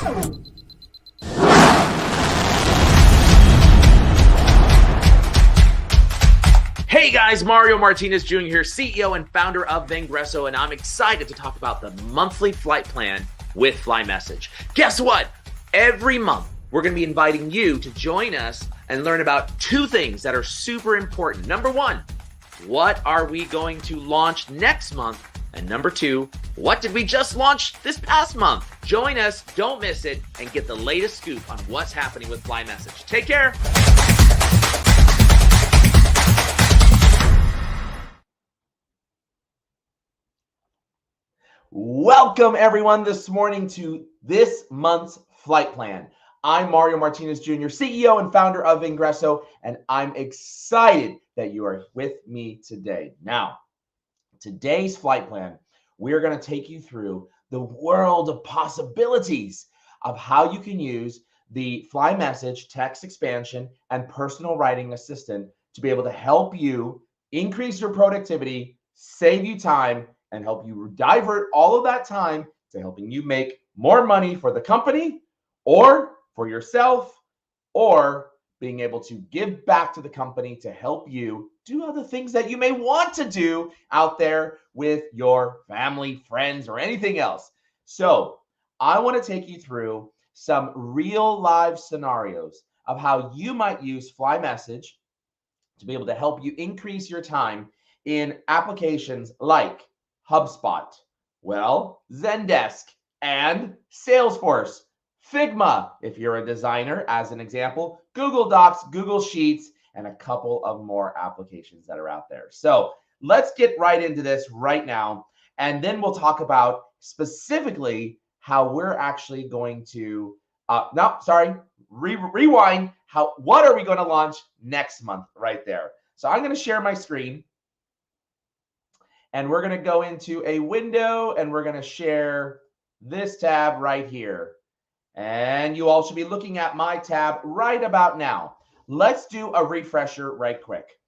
Hey guys, Mario Martinez Jr. here, CEO and founder of Vengresso, and I'm excited to talk about the monthly flight plan with FlyMSG. Guess what? Every month, we're going to be inviting you to join us and learn about two things that are super important. Number one, what are we going to launch next month? And number two, what did we just launch this past month? Join us, don't miss it, and get the latest scoop on what's happening with FlyMSG. Take care. Welcome everyone this morning to this month's flight plan. I'm Mario Martinez Jr., CEO and founder of Vengresso, and I'm excited that you are with me today. Now, today's flight plan, we're going to take you through the world of possibilities of how you can use the FlyMSG text expansion and personal writing assistant to be able to help you increase your productivity, save you time, and help you divert all of that time to helping you make more money for the company or for yourself, or being able to give back to the company to help you do other things that you may want to do out there with your family, friends, or anything else. So I want to take you through some real live scenarios of how you might use FlyMSG to be able to help you increase your time in applications like HubSpot, ZenDesk, and SalesForce, Figma, if you're a designer, as an example, Google Docs, Google Sheets, and a couple of more applications that are out there. So let's get right into this right now, and then we'll talk about specifically how we're actually going to, rewind, what are we going to launch next month right there. So I'm going to share my screen. And we're going to go into a window and we're going to share this tab right here. And you all should be looking at my tab right about now. Let's do a refresher right quick.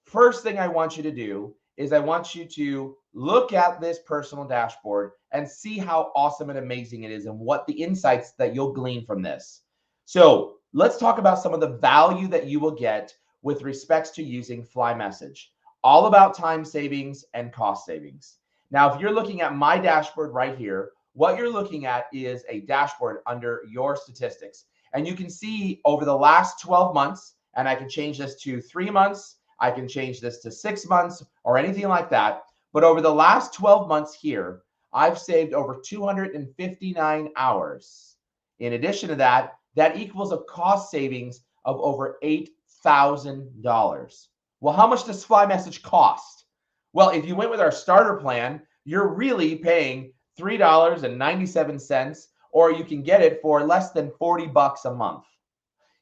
First thing I want you to do is I want you to look at this personal dashboard and see how awesome and amazing it is and what the insights that you'll glean from this. So let's talk about some of the value that you will get with respects to using FlyMSG. All about time savings and cost savings. Now, if you're looking at my dashboard right here, what you're looking at is a dashboard under your statistics. And you can see over the last 12 months, and I can change this to 3 months, I can change this to 6 months or anything like that. But over the last 12 months here, I've saved over 259 hours. In addition to that, that equals a cost savings of over $8,000. Well, how much does FlyMSG cost? Well, if you went with our starter plan, you're really paying $3.97, or you can get it for less than $40 a month.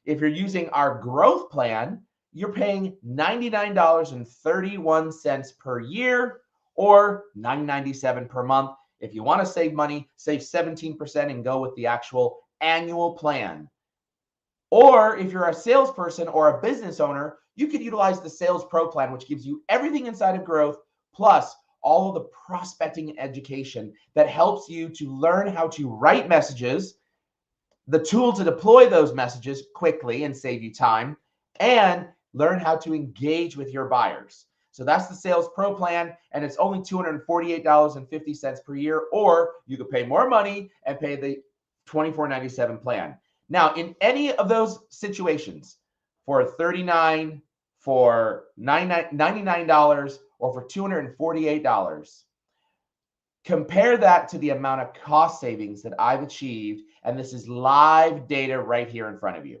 If you're using our growth plan, you're paying $99.31 per year, or $9.97 per month. If you want to save money, save 17% and go with the actual annual plan. Or if you're a salesperson or a business owner, you could utilize the Sales Pro plan, which gives you everything inside of growth, plus all of the prospecting and education that helps you to learn how to write messages, the tool to deploy those messages quickly and save you time, and learn how to engage with your buyers. So that's the Sales Pro plan, and it's only $248.50 per year, or you could pay more money and pay the $24.97 plan. Now, in any of those situations, for $39, for $99, or for $248, compare that to the amount of cost savings that I've achieved, and this is live data right here in front of you.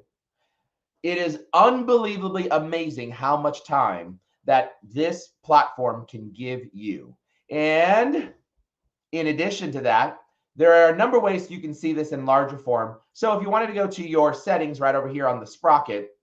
It is unbelievably amazing how much time that this platform can give you. And in addition to that, there are a number of ways you can see this in larger form. So if you wanted to go to your settings right over here on the sprocket,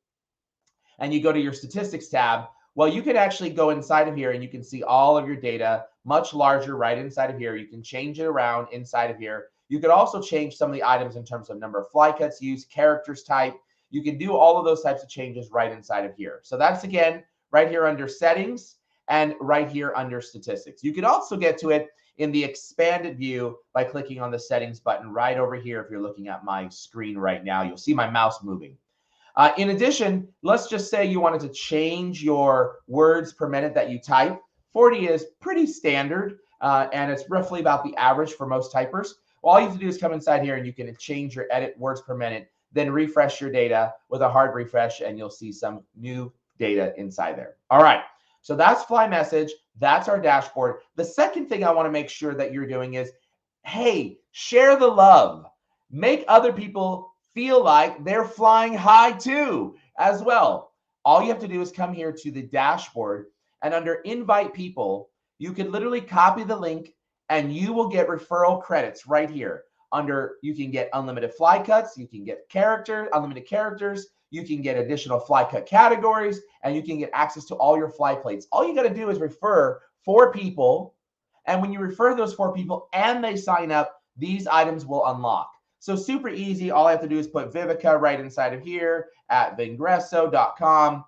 and you go to your statistics tab, well, you can actually go inside of here and you can see all of your data much larger right inside of here. You can change it around inside of here. You could also change some of the items in terms of number of fly cuts used, characters type. You can do all of those types of changes right inside of here. So that's, again, right here under settings and right here under statistics. You can also get to it in the expanded view by clicking on the settings button right over here. If you're looking at my screen right now, you'll see my mouse moving. In addition, let's just say you wanted to change your words per minute that you type. 40 is pretty standard, and it's roughly about the average for most typers. Well, all you have to do is come inside here and you can change your edit words per minute, then refresh your data with a hard refresh, and you'll see some new data inside there. All right, so that's FlyMSG. That's our dashboard. The second thing I want to make sure that you're doing is, hey, share the love. Make other people feel like they're flying high too as well. All you have to do is come here to the dashboard, and under invite people, you can literally copy the link and you will get referral credits right here. Under, you can get unlimited fly cuts, you can get unlimited characters, you can get additional fly cut categories, and you can get access to all your fly plates. All you got to do is refer 4 people, and when you refer those 4 people and they sign up, these items will unlock. So super easy. All I have to do is put Vivica right inside of here at vingresso.com.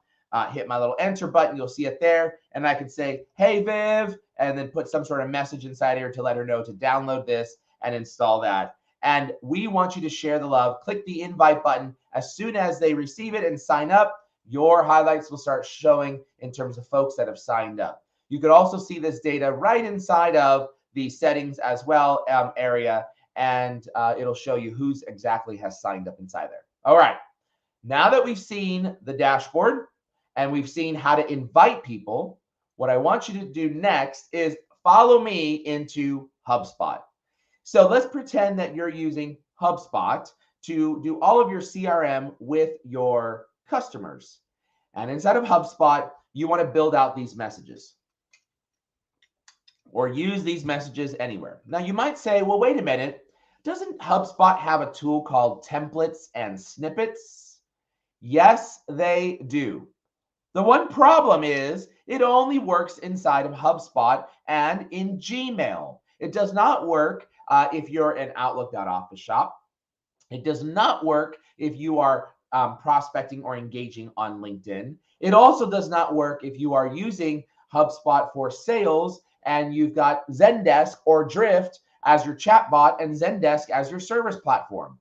Hit my little enter button. You'll see it there. And I can say, hey, Viv, and then put some sort of message inside here to let her know to download this and install that. And we want you to share the love. Click the invite button. As soon as they receive it and sign up, your highlights will start showing in terms of folks that have signed up. You could also see this data right inside of the settings as well area. And it'll show you who's exactly has signed up inside there. All right, now that we've seen the dashboard and we've seen how to invite people, what I want you to do next is follow me into HubSpot. So let's pretend that you're using HubSpot to do all of your CRM with your customers. And inside of HubSpot, you want to build out these messages or use these messages anywhere. Now you might say, well, wait a minute. Doesn't HubSpot have a tool called templates and snippets? Yes, they do. The one problem is it only works inside of HubSpot and in Gmail. It does not work if you're an Outlook.OfficeShop. It does not work if you are prospecting or engaging on LinkedIn. It also does not work if you are using HubSpot for sales and you've got ZenDesk or Drift as your chatbot and ZenDesk as your service platform.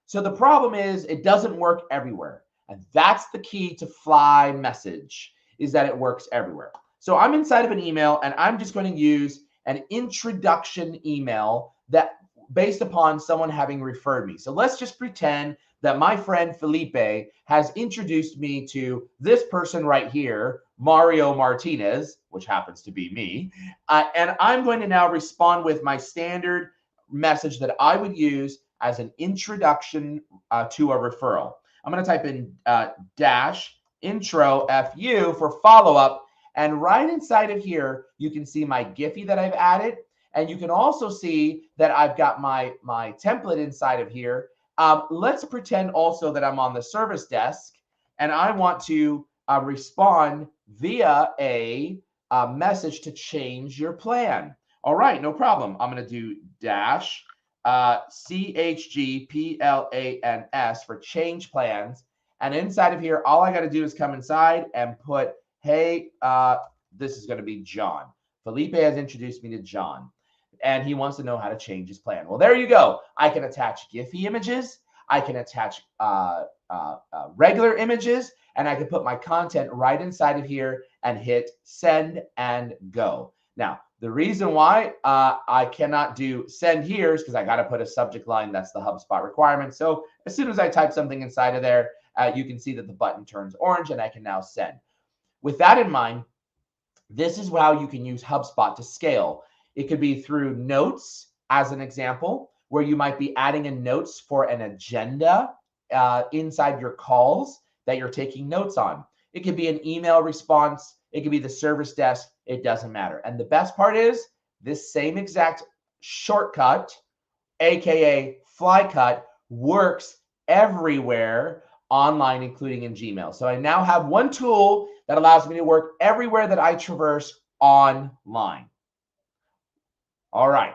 So the problem is it doesn't work everywhere. And that's the key to FlyMSG, is that it works everywhere. So I'm inside of an email and I'm just going to use an introduction email that based upon someone having referred me. So let's just pretend that my friend Felipe has introduced me to this person right here, Mario Martinez, which happens to be me. And I'm going to now respond with my standard message that I would use as an introduction to a referral. I'm going to type in dash intro FU for follow-up. And right inside of here, you can see my Giphy that I've added. And you can also see that I've got my template inside of here. Let's pretend also that I'm on the service desk and I want to respond via a message to change your plan. All right, no problem. I'm going to do dash CHGPLANS for change plans. And inside of here, all I got to do is come inside and put, hey, this is going to be John. Felipe has introduced me to John, and he wants to know how to change his plan. Well, there you go. I can attach Giphy images. I can attach regular images, and I can put my content right inside of here and hit send and go. Now, the reason why I cannot do send here is because I got to put a subject line. That's the HubSpot requirement. So as soon as I type something inside of there, you can see that the button turns orange and I can now send. With that in mind, this is how you can use HubSpot to scale. It could be through notes, as an example, where you might be adding in notes for an agenda inside your calls that you're taking notes on. It could be an email response. It could be the service desk. It doesn't matter. And the best part is this same exact shortcut, AKA FlyCut, works everywhere online, including in Gmail. So I now have one tool that allows me to work everywhere that I traverse online. All right.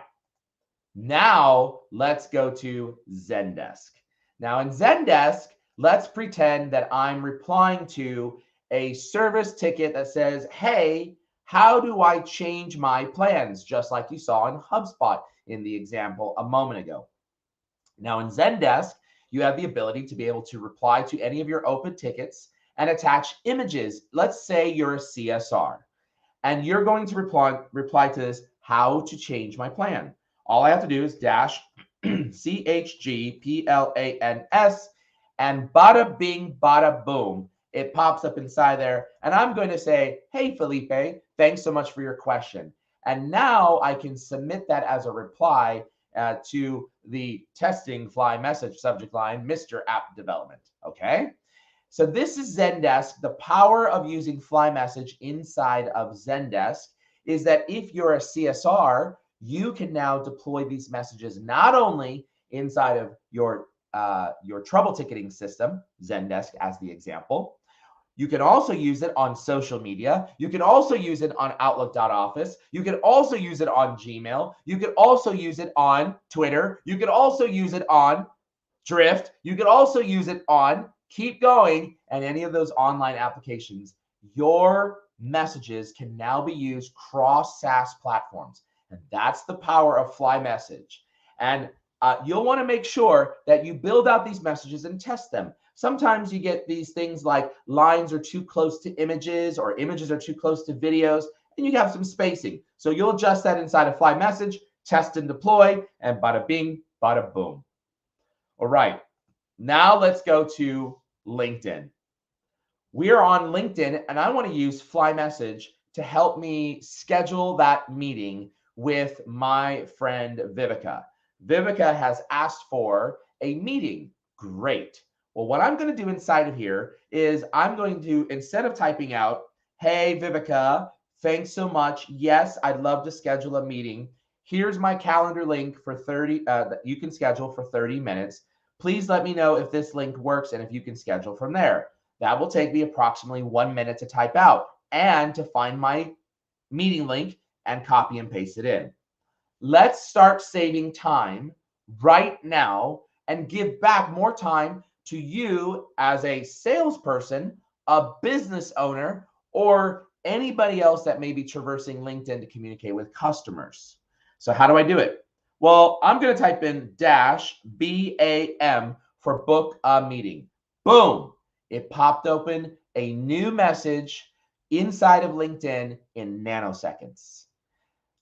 Now let's go to ZenDesk. Now in ZenDesk, let's pretend that I'm replying to a service ticket that says, hey, How do I change my plans? Just like you saw in HubSpot in the example a moment ago. Now in ZenDesk, you have the ability to be able to reply to any of your open tickets and attach images. Let's say you're a CSR and you're going to reply to this, how to change my plan. All I have to do is dash CHGPLANS and bada bing, bada boom. It pops up inside there. And I'm going to say, hey, Felipe, thanks so much for your question. And now I can submit that as a reply to the testing FlyMSG subject line, Mr. App Development. Okay. So this is ZenDesk. The power of using FlyMSG inside of ZenDesk is that if you're a CSR, you can now deploy these messages not only inside of your trouble ticketing system, ZenDesk as the example. You can also use it on social media. You can also use it on Outlook.office. You can also use it on Gmail. You can also use it on Twitter. You can also use it on Drift. You can also use it on keep going and any of those online applications. Your messages can now be used cross SaaS platforms. And that's the power of FlyMSG. And you'll want to make sure that you build out these messages and test them. Sometimes you get these things like lines are too close to images or images are too close to videos, and you have some spacing. So you'll adjust that inside of FlyMSG, test and deploy, and bada bing, bada boom. All right, now let's go to LinkedIn. We are on LinkedIn, and I want to use FlyMSG to help me schedule that meeting with my friend Vivica. Vivica has asked for a meeting. Great. Well, what I'm going to do inside of here is I'm going to, instead of typing out, hey, Vivica, thanks so much. Yes, I'd love to schedule a meeting. Here's my calendar link for 30, that you can schedule for 30 minutes. Please let me know if this link works and if you can schedule from there. That will take me approximately 1 minute to type out and to find my meeting link and copy and paste it in. Let's start saving time right now and give back more time to you as a salesperson, a business owner, or anybody else that may be traversing LinkedIn to communicate with customers. So how do I do it? Well, I'm going to type in -BAM for book a meeting. Boom. It popped open a new message inside of LinkedIn in nanoseconds.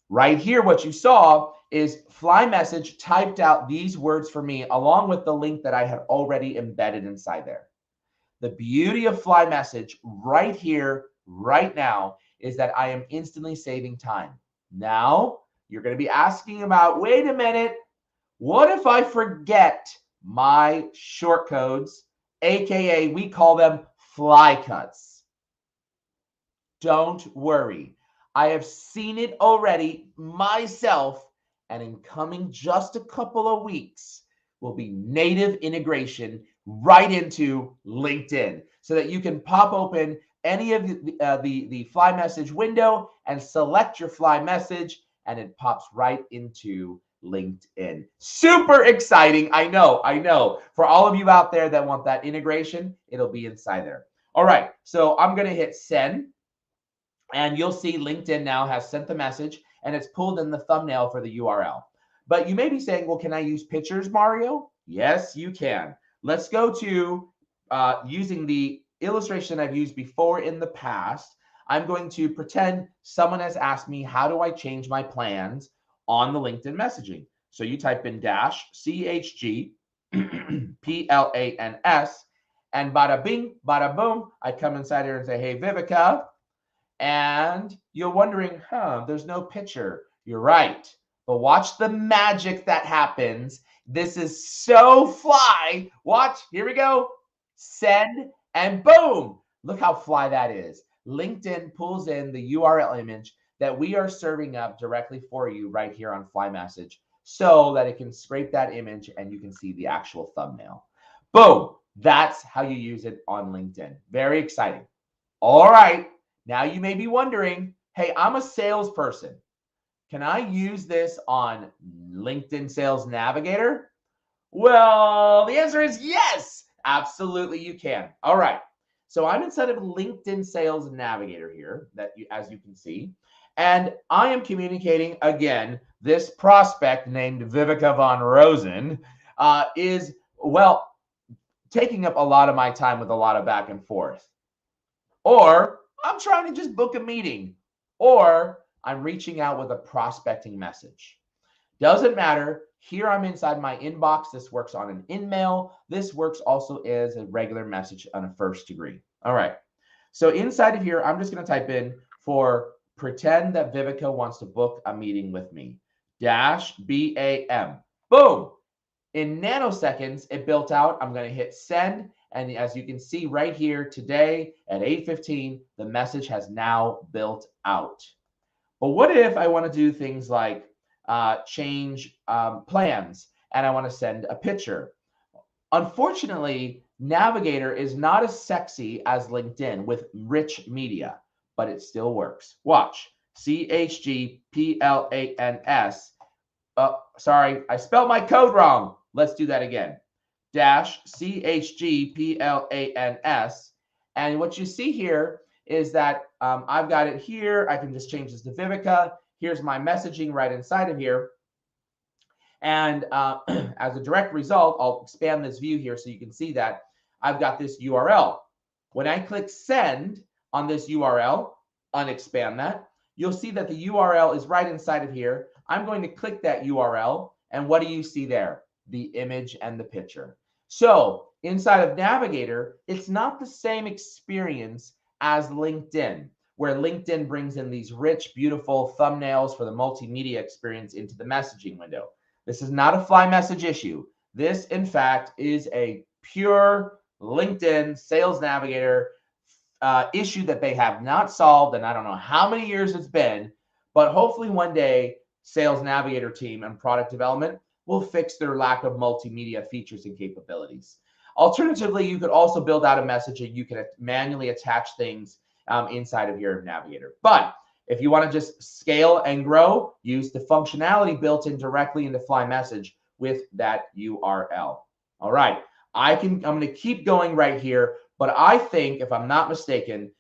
Right here, what you saw is FlyMSG typed out these words for me along with the link that I had already embedded inside there. The beauty of FlyMSG right here, right now, is that I am instantly saving time. Now, you're going to be asking about, wait a minute, what if I forget my short codes, AKA we call them fly cuts? Don't worry. I have seen it already myself, and in coming just a couple of weeks will be native integration right into LinkedIn so that you can pop open any of the FlyMSG window and select your FlyMSG, and it pops right into LinkedIn. Super exciting. I know. For all of you out there that want that integration, it'll be inside there. All right, so I'm going to hit send. And you'll see LinkedIn now has sent the message and it's pulled in the thumbnail for the URL. But you may be saying, well, can I use pictures, Mario? Yes, you can. Let's go to using the illustration I've used before in the past. I'm going to pretend someone has asked me, how do I change my plans on the LinkedIn messaging? So you type in -CHG PLANS and bada bing, bada boom. I come inside here and say, hey, Vivica. And you're wondering, there's no picture. You're right. But watch the magic that happens. This is so fly. Watch, here we go. Send, and boom. Look how fly that is. LinkedIn pulls in the URL image that we are serving up directly for you right here on FlyMSG so that it can scrape that image and you can see the actual thumbnail. Boom. That's how you use it on LinkedIn. Very exciting. All right. Now you may be wondering, hey, I'm a salesperson. Can I use this on LinkedIn Sales Navigator? Well, the answer is yes, absolutely you can. All right. So I'm inside of LinkedIn Sales Navigator here, as you can see, and I am communicating again. This prospect named Vivica von Rosen is, well, taking up a lot of my time with a lot of back and forth. Or I'm trying to just book a meeting, or I'm reaching out with a prospecting message. Doesn't matter. Here I'm inside my inbox. This works on an InMail. This works also as a regular message on a first degree. All right. So inside of here, I'm just going to type in for pretend that Vivica wants to book a meeting with me. -BAM. Boom. In nanoseconds, it built out. I'm going to hit send. And as you can see right here today at 8:15, the message has now built out. But what if I want to do things like change plans and I want to send a picture? Unfortunately, Navigator is not as sexy as LinkedIn with rich media, but it still works. Watch. CHGPLANS. Sorry, I spelled my code wrong. Let's do that again. -CHGPLANS. And what you see here is that I've got it here. I can just change this to Vivica. Here's my messaging right inside of here. And as a direct result, I'll expand this view here so you can see that I've got this URL. When I click send on this URL, unexpand that, you'll see that the URL is right inside of here. I'm going to click that URL. And what do you see there? The image and the picture. So inside of Navigator, it's not the same experience as LinkedIn, where LinkedIn brings in these rich, beautiful thumbnails for the multimedia experience into the messaging window. This is not a FlyMSG issue. This, in fact, is a pure LinkedIn Sales Navigator issue that they have not solved, and I don't know how many years it's been, but hopefully one day Sales Navigator team and product development will fix their lack of multimedia features and capabilities. Alternatively, you could also build out a message and you can manually attach things inside of your Navigator. But if you want to just scale and grow, use the functionality built in directly into FlyMSG with that URL. All right, I'm going to keep going right here, but I think, if I'm not mistaken,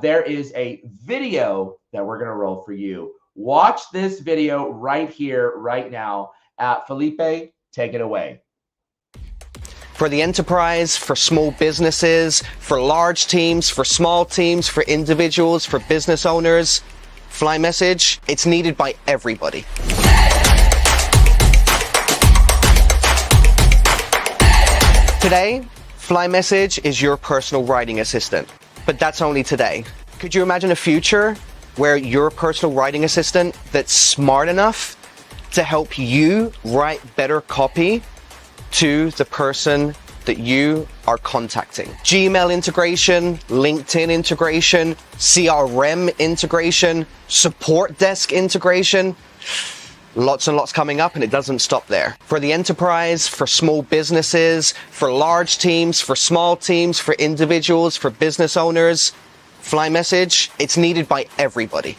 there is a video that we're going to roll for you. Watch this video right here, right now. Felipe, take it away. For the enterprise, for small businesses, for large teams, for small teams, for individuals, for business owners, FlyMSG, it's needed by everybody. Today, FlyMSG is your personal writing assistant, but that's only today. Could you imagine a future where your personal writing assistant that's smart enough to help you write better copy to the person that you are contacting? Gmail integration, LinkedIn integration, CRM integration, support desk integration. Lots and lots coming up, and it doesn't stop there. For the enterprise, for small businesses, for large teams, for small teams, for individuals, for business owners, FlyMSG, it's needed by everybody.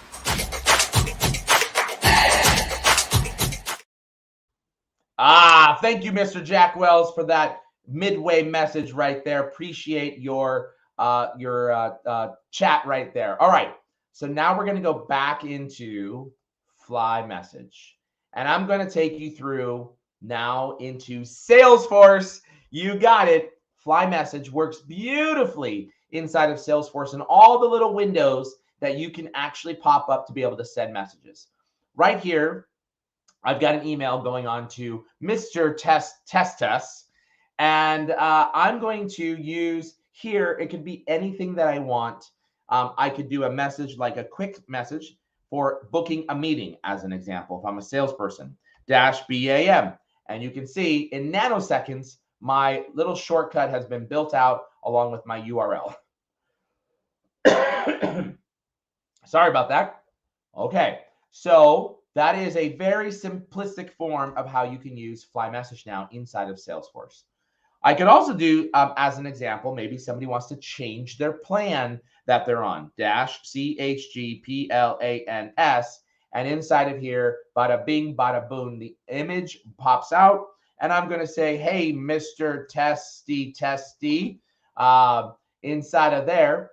Thank you, Mr. Jack Wells, for that midway message right there. Appreciate your chat right there. All right, so now we're going to go back into FlyMSG, and I'm going to take you through now into SalesForce. You got it. FlyMSG works beautifully inside of SalesForce and all the little windows that you can actually pop up to be able to send messages. Right here, I've got an email going on to Mr. Test, and I'm going to use here, it could be anything that I want. I could do a message, like a quick message for booking a meeting, as an example, if I'm a salesperson, -BAM. And you can see in nanoseconds, my little shortcut has been built out along with my URL. Sorry about that. Okay, so that is a very simplistic form of how you can use FlyMSG now inside of SalesForce. I could also do, as an example, maybe somebody wants to change their plan that they're on, -CHGPLANS, and inside of here, bada bing, bada boom, the image pops out, and I'm going to say, hey, Mr. Testy, inside of there.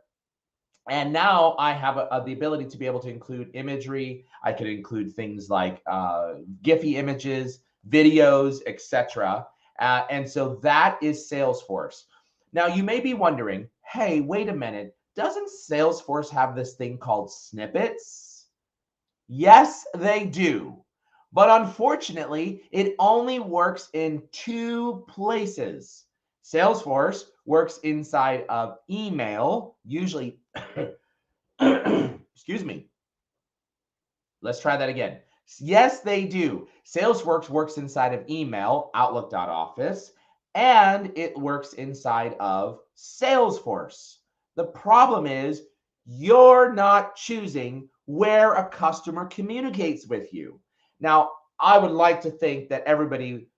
And now I have the ability to be able to include imagery. I can include things like Giphy images, videos, etc. And so that is Salesforce. Now you may be wondering, hey, wait a minute, doesn't Salesforce have this thing called snippets? Yes, they do. But unfortunately, it only works in two places. Salesforce works inside of email, usually, excuse me. Let's try that again. Yes, they do. Salesforce works inside of email, Outlook.office, and it works inside of Salesforce. The problem is you're not choosing where a customer communicates with you. Now, I would like to think that everybody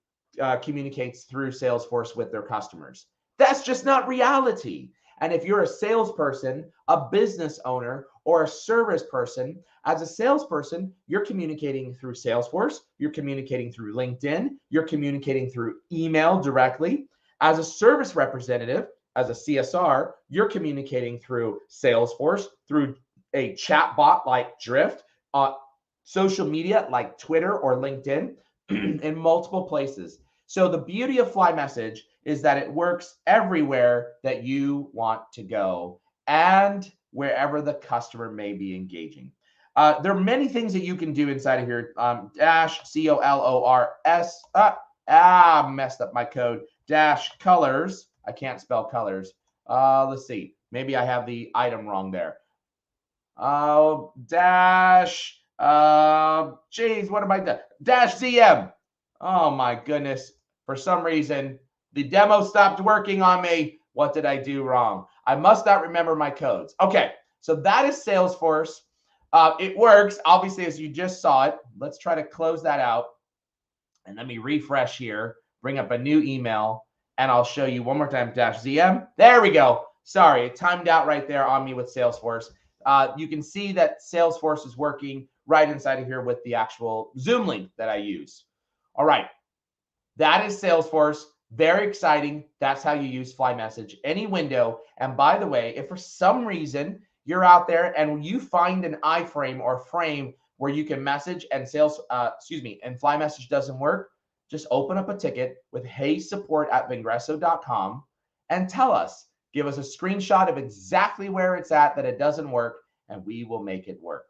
communicates through Salesforce with their customers. That's just not reality. And if you're a salesperson, a business owner, or a service person, as a salesperson, you're communicating through Salesforce, you're communicating through LinkedIn, you're communicating through email directly. As a service representative, as a CSR, you're communicating through Salesforce, through a chat bot like Drift, social media like Twitter or LinkedIn, in multiple places. So the beauty of FlyMSG is that it works everywhere that you want to go and wherever the customer may be engaging. There are many things that you can do inside of here. Dash COLORS. Messed up my code. Dash colors. I can't spell colors. Let's see. Maybe I have the item wrong there. Dash. Geez, what am I doing? Dash ZM. Oh my goodness. For some reason, the demo stopped working on me. What did I do wrong? I must not remember my codes. Okay, so that is Salesforce. It works, obviously, as you just saw it. Let's try to close that out. And let me refresh here, bring up a new email, and I'll show you one more time, dash ZM. There we go. Sorry, it timed out right there on me with Salesforce. You can see that Salesforce is working right inside of here with the actual Zoom link that I use. All right, that is Salesforce. Very exciting. That's how you use FlyMSG, any window. And by the way, if for some reason you're out there and you find an iframe or frame where you can message and and FlyMSG doesn't work, just open up a ticket with heysupport@vengresso.com and tell us. Give us a screenshot of exactly where it's at that it doesn't work, and we will make it work.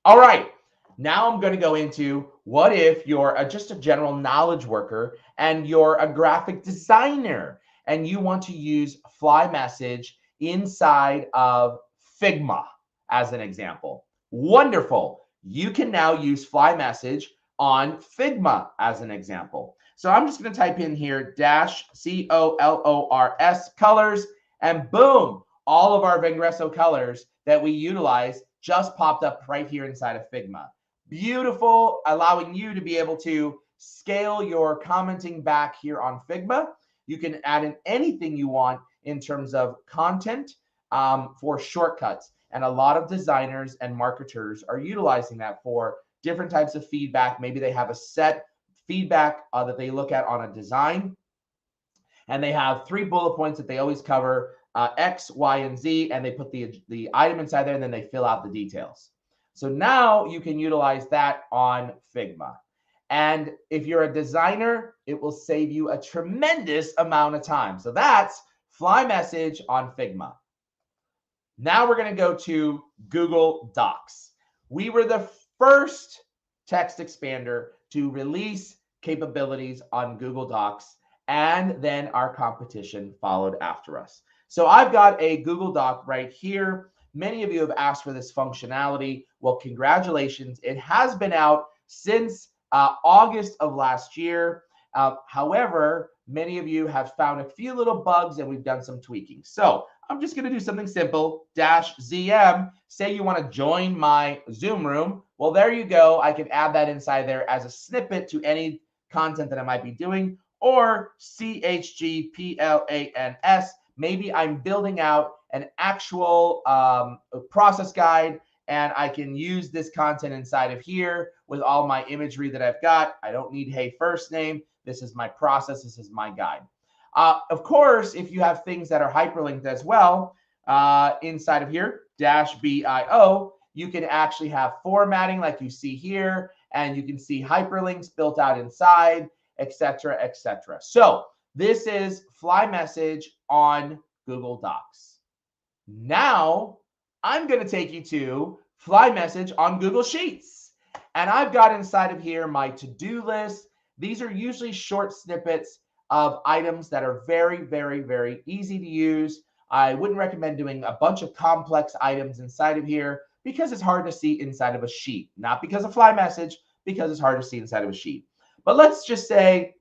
All right. Now I'm going to go into what if you're just a general knowledge worker and you're a graphic designer and you want to use FlyMSG inside of Figma as an example. Wonderful. You can now use FlyMSG on Figma as an example. So I'm just going to type in here dash COLORS colors, and boom, all of our Vengresso colors that we utilize just popped up right here inside of Figma. Beautiful, allowing you to be able to scale your commenting back here on Figma. You can add in anything you want in terms of content for shortcuts. And a lot of designers and marketers are utilizing that for different types of feedback. Maybe they have a set feedback that they look at on a design, and they have 3 bullet points that they always cover, X, Y, and Z, and they put the item inside there, and then they fill out the details. So now you can utilize that on Figma. And if you're a designer, it will save you a tremendous amount of time. So that's FlyMSG on Figma. Now we're going to go to Google Docs. We were the first text expander to release capabilities on Google Docs, and then our competition followed after us. So I've got a Google Doc right here. Many of you have asked for this functionality. Well, congratulations. It has been out since August of last year. However, many of you have found a few little bugs and we've done some tweaking. So I'm just going to do something simple, dash ZM. Say you want to join my Zoom room. Well, there you go. I can add that inside there as a snippet to any content that I might be doing, or CHGPLANS. Maybe I'm building out an actual process guide, and I can use this content inside of here with all my imagery that I've got. I don't need hey first name. This is my process. This is my guide. Of course, if you have things that are hyperlinked as well, inside of here, -bio, you can actually have formatting like you see here, and you can see hyperlinks built out inside, etc., etc. So this is FlyMSG on Google Docs. Now I'm going to take you to FlyMSG on Google Sheets. And I've got inside of here my to-do list. These are usually short snippets of items that are very, very, very easy to use. I wouldn't recommend doing a bunch of complex items inside of here because it's hard to see inside of a sheet. Not because of FlyMSG, because it's hard to see inside of a sheet. But let's just say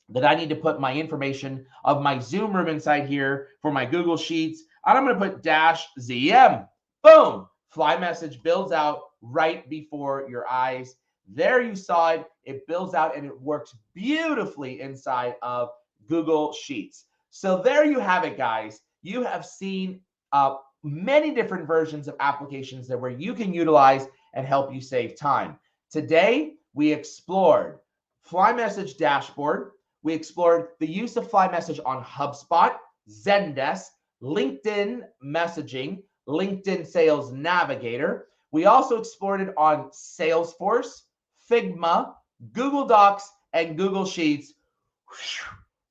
that I need to put my information of my Zoom room inside here for my Google Sheets. And I'm going to put -ZM. Boom. FlyMSG builds out right before your eyes. There you saw it. It builds out and it works beautifully inside of Google Sheets. So there you have it, guys. You have seen many different versions of applications that where you can utilize and help you save time. Today, we explored FlyMSG dashboard. We explored the use of FlyMSG on HubSpot, ZenDesk, LinkedIn messaging, LinkedIn Sales Navigator. We also explored it on SalesForce, Figma, Google Docs, and Google Sheets.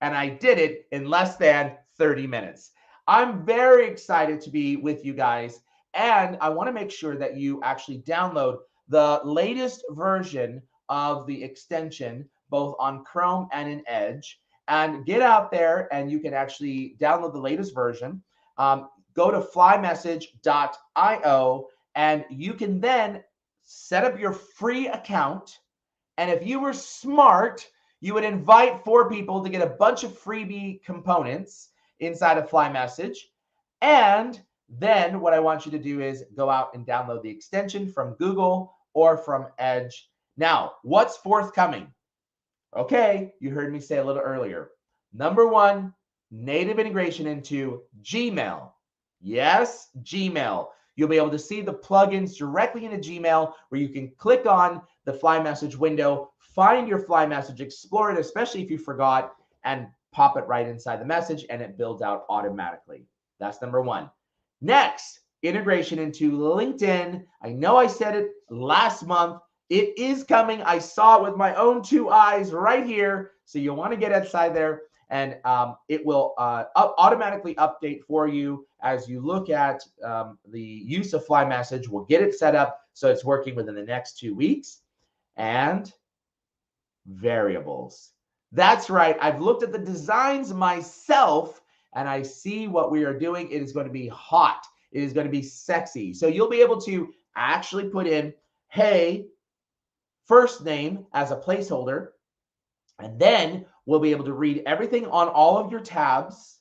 And I did it in less than 30 minutes. I'm very excited to be with you guys. And I want to make sure that you actually download the latest version of the extension, both on Chrome and in Edge. And get out there and you can actually download the latest version. Go to flymsg.io and you can then set up your free account. And if you were smart, you would invite 4 people to get a bunch of freebie components inside of FlyMSG. And then what I want you to do is go out and download the extension from Google or from Edge. Now, what's forthcoming? Okay, you heard me say a little earlier. Number 1, native integration into Gmail. Yes, Gmail. You'll be able to see the plugins directly into Gmail where you can click on the FlyMSG window, find your FlyMSG, explore it, especially if you forgot, and pop it right inside the message and it builds out automatically. That's number 1. Next, integration into LinkedIn. I know I said it last month. It is coming. I saw it with my own 2 eyes right here. So you'll want to get inside there and it will automatically update for you as you look at the use of FlyMSG. We'll get it set up so it's working within the next 2 weeks. And variables. That's right. I've looked at the designs myself and I see what we are doing. It is going to be hot. It is going to be sexy. So you'll be able to actually put in, hey, first name as a placeholder. And then we'll be able to read everything on all of your tabs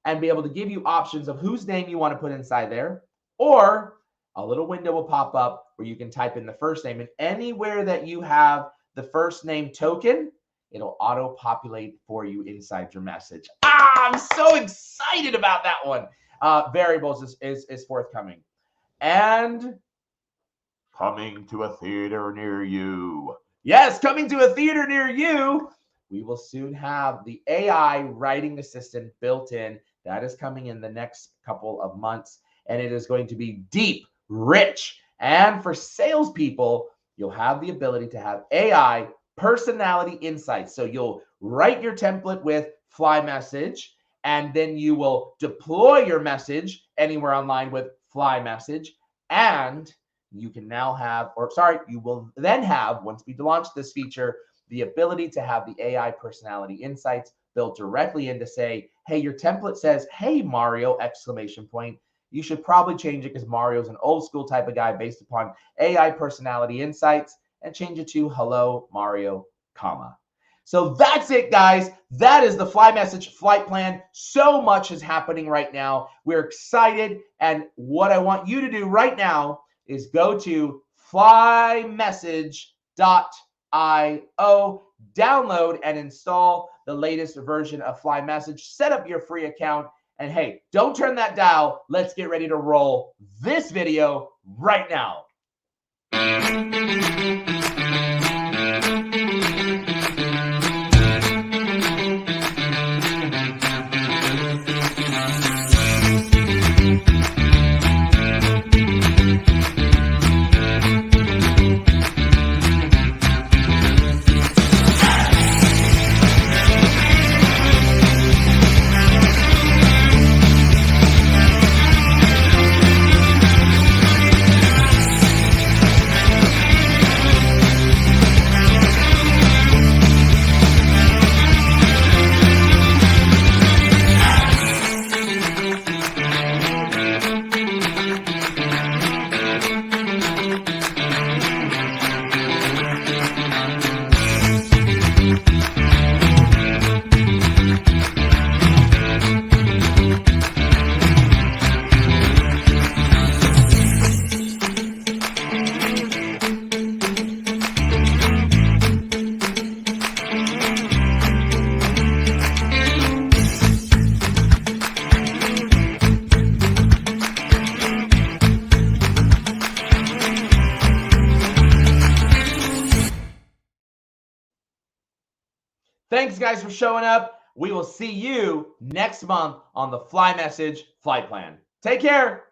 and be able to give you options of whose name you want to put inside there. Or a little window will pop up where you can type in the first name. And anywhere that you have the first name token, it'll auto-populate for you inside your message. I'm so excited about that one. Variables is forthcoming. And coming to a theater near you. Yes, coming to a theater near you. We will soon have the AI writing assistant built in. That is coming in the next couple of months. And it is going to be deep, rich. And for salespeople, you'll have the ability to have AI personality insights. So you'll write your template with FlyMSG, and then you will deploy your message anywhere online with FlyMSG. And you can now have, you will then have, once we launch this feature, the ability to have the AI personality insights built directly in to say, hey, your template says, hey, Mario, ! You should probably change it because Mario's an old school type of guy based upon AI personality insights, and change it to hello, Mario, comma. So that's it, guys. That is the FlyMSG flight plan. So much is happening right now. We're excited. And what I want you to do right now is go to flymsg.io, download and install the latest version of FlyMSG, set up your free account, and hey, don't turn that dial. Let's get ready to roll this video right now. Thanks, guys, for showing up. We will see you next month on the FlyMSG Flight Plan. Take care.